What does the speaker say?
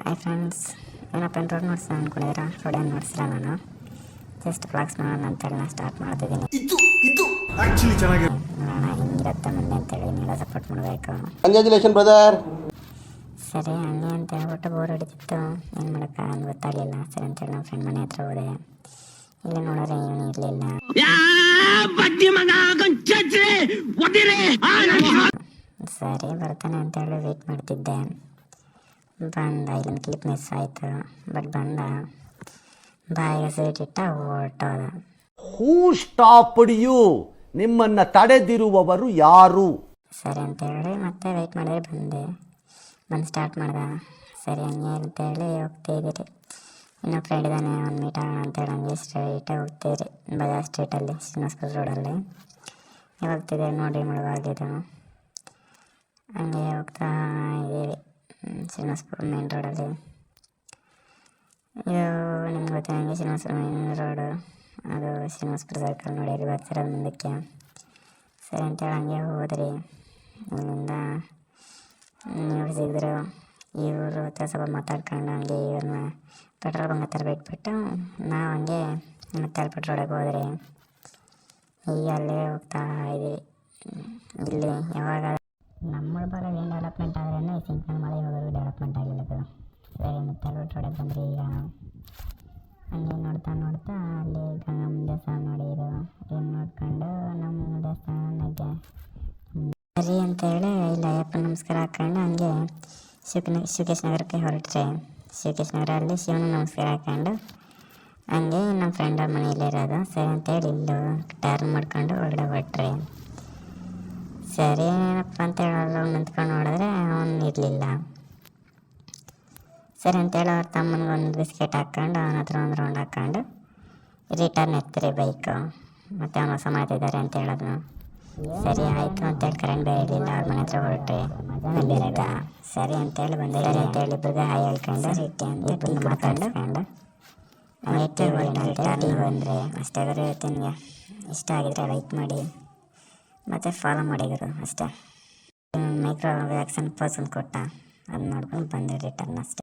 Hi friends, ಏನಪ್ಪ road ನೋಡ್ಸೋಣ ಅಂದ್ಕೊಂಡಿದ್ದೀರಾ? Road ಏನು ನೋಡ್ಸಿಲ್ಲ. ನಾನು ಜಸ್ಟ್ ಫ್ಲಾಗ್ಸ್ ನೋಡೋಣ ಅಂತೇಳಿ ನಾನು ಸ್ಟಾರ್ಟ್ ಮಾಡ್ತಿದ್ದೀನಿ. ನೋಡೋಣ ಹಿಂಗಿರುತ್ತೆ ಮುಂದೆ ಅಂತೇಳಿ ನೀವೆಲ್ಲ ಸಪೋರ್ಟ್ ಮಾಡಬೇಕು. Congratulation brother. ಸರಿ ಹಂಗೆ ಅಂತ ಹೇಳ್ಬಿಟ್ಟು ಬೋರ್ ಹೊಡಿತಿತ್ತು. ಏನು ಮಾಡೋಕ್ಕಾಗಲ್ಲ, ಗೊತ್ತಾಗಲಿಲ್ಲ. ಸರಿ ಅಂತೇಳಿ ನಮ್ಮ ಫ್ರೆಂಡ್ ಮನೆ ಹತ್ರ ಹೋದೆ. ಇಲ್ಲಿ ನೋಡಿದ್ರೆ ಇವನು ಇರಲಿಲ್ಲ. ಸರಿ ಬರ್ತಾನೆ ಅಂತೇಳಿ ವೆಯ್ಟ್ ಮಾಡ್ತಿದ್ದೆ. ಬಂದ, ಇಲ್ಲೊಂದು ಕ್ಲಿಪ್ ಮಿಸ್ ಆಯಿತು. ಬಟ್ ಬಂದ, ಬಾಯಿಗೆ ಸ್ವೀಟ್ ಇಟ್ಟ ಹೊರಟೋದ. ಹೂ ಸ್ಟಾಪ್ಡ್ ಯು? ನಿಮ್ಮನ್ನ ತಡೆದಿರುವವರು ಯಾರು? ಸರಿ ಅಂತೇಳಿ ಮತ್ತೆ ವೆಯ್ಟ್ ಮಾಡಿದ್ರೆ ಬಂದು ಸ್ಟಾರ್ಟ್ ಮಾಡ್ದೆ. ಸರಿ ಹಂಗೆ ಅಂತೇಳಿ ಹೋಗ್ತಾಯಿದ್ದೀರಿ. ಇನ್ನೂ ಫ್ರೆಂಡ್ ಇದ್ದಾನೆ, ಒಂದು ಮೀಟ್ ಆಗೋಣ ಅಂತೇಳಿ ಹಂಗೆ ಸ್ಟ್ರೈಟಾಗಿ ಹೋಗ್ತಿದ್ರಿ. ಬಜಾರ್ ಸ್ಟ್ರೀಟಲ್ಲಿ ಶ್ರೀನಿವಾಸಪುರ ರೋಡಲ್ಲಿ ಹೋಗ್ತಿದ್ದೆ. ನೋಡಿ ಮುಳುವಾಗಿದ್ದು ಹಂಗೆ ಹೋಗ್ತಾ ಇದ್ದೀವಿ ಶ್ರೀನಿವಾಸಪುರ ಮೇನ್ ರೋಡಲ್ಲಿ. ಇದು ನಿಮ್ಗೆ ಗೊತ್ತಾ ಹಂಗೆ ಶ್ರೀನಿವಾಸಪುರ ಮೇನ್ ರೋಡು, ಅದು ಶ್ರೀನಿವಾಸಪುರ ಸರ್ಕಲ್ ನೋಡಿ ಅಲ್ಲಿ ಬರ್ತಿರೋದು ಮುಂದಕ್ಕೆ. ಸರಿ ಅಂತೇಳಿ ಹಂಗೆ ಹೋದ್ರಿ. ಇಲ್ಲಿಂದ ನೀವು ಸಿಗಿದ್ರು ಇವರು ಹತ್ರ ಸ್ವಲ್ಪ ಮಾತಾಡ್ಕೊಂಡು ಹಂಗೆ ಇವ್ರನ್ನ ಪೆಟ್ರೋಲ್ ಬಂಕ್ ಹತ್ರ ಬಿಟ್ಬಿಟ್ಟು ನಾವು ಹಂಗೆ ಮತ್ತೆ ಅಲ್ಪಟ್ಟು ರೋಡಕ್ಕೆ ಹೋದ್ರಿ. ಈಗ ಅಲ್ಲೇ ಹೋಗ್ತಾ ಇದ್ದೀವಿ. ಇಲ್ಲಿ ಯಾವಾಗ ನಮ್ಮ ಭಾಗ ಏನು ಡೆವಲಪ್ಮೆಂಟ್ ಆದ್ರೇ ಸಿಂಕ್ನ ಮಳೆ ಹೋಗೋದು ಡೆವಲಪ್ಮೆಂಟ್ ಆಗಿಲ್ಲದು. ಸರಿ ಮತ್ತೆ ಅಲ್ಪಟ್ಟು ರೋಡಕ್ಕೆ ಬಂದ್ರಿ. ಈಗ ಹಂಗೆ ನೋಡ್ತಾ ಅಲ್ಲಿ ಗಂಗಮ್ಮ ದೇವಸ್ಥಾನ ನೋಡಿದ್ರು. ಏನು ನೋಡ್ಕೊಂಡು ನಮ್ಮ ದೇವಸ್ಥಾನಕ್ಕೆ ಸರಿ ಅಂತೇಳಿ ಇಲ್ಲ ಅಯ್ಯಪ್ಪ ನಮಸ್ಕಾರ ಹಾಕ್ಕೊಂಡು ಹಂಗೆ ಶಿವಕೇಶ್ ನಗರಕ್ಕೆ ಹೊರಟ್ರೆ. ಶಿವಕೇಶ್ ನಗರಲ್ಲಿ ಶಿವನ ನಮಸ್ಕಾರ ಹಾಕ್ಕೊಂಡು ಹಂಗೆ ನಮ್ಮ ಫ್ರೆಂಡ್ ಅವ್ರ ಮನೆಯಲ್ಲೇ ಇರೋದು. ಸರಿ ಅಂತೇಳಿ ಇಲ್ಲೂ ಟರ್ನ್ ಮಾಡ್ಕೊಂಡು ಒಳಗಡೆ ಹೊರಟ್ರೆ. ಸರಿ ಏನಪ್ಪ ಅಂತೇಳಿ ಅಲ್ಲಿ ನಿಂತ್ಕೊಂಡು ನೋಡಿದ್ರೆ ಅವನು ಇರಲಿಲ್ಲ. ಸರಿ ಅಂತೇಳಿ ಅವ್ರ ತಮ್ಮನಿಗೆ ಒಂದು ಬಿಸ್ಕೆಟ್ ಹಾಕ್ಕೊಂಡು ಅವನ ಹತ್ರ ಒಂದು ರೌಂಡ್ ಹಾಕ್ಕೊಂಡು ರಿಟರ್ನ್ ಎತ್ತರಿ ಬೈಕು. ಮತ್ತು ಅವನು ಹೊಸ ಮಾಡ್ತಿದ್ದಾರೆ ಅಂತ ಹೇಳೋದು. ಸರಿ ಆಯಿತು ಅಂತೇಳಿ ಕರೆಂಟ್ ಬೇರೆ ಇರಲಿಲ್ಲ. ಅವ್ರ ಮನೆ ಹತ್ರ ಹೊರಟ್ರೆ ಅಲ್ಲಿದ್ದ. ಸರಿ ಅಂತೇಳಿ ಬಂದೆ. ಸರಿ ಅಂತೇಳಿ ಇಬ್ಬರಿಗೆ ಹಾಯ್ ಹೇಳ್ಕೊಂಡು ಇಬ್ಬರನ್ನ ಮಾತಾಡ್ಸ್ಕೊಂಡು ಟೀ ಬಂದರೆ ಅಷ್ಟೇ ಹೇಳ್ತೀನಿ. ಇಷ್ಟ ಆಗಿದ್ರೆ ಲೈಕ್ ಮಾಡಿ ಮತ್ತು ಫಾಲೋ ಮಾಡಿದರು ಅಷ್ಟೇ. ಮೈಕ್ರೋ ವ್ಯಾಕ್ಸಿನ್ ಪರ್ಸನ್ ಕೊಟ್ಟ, ಅದು ನೋಡ್ಕೊಂಡು ಬಂದೆ ರಿಟರ್ನ್ ಅಷ್ಟೇ.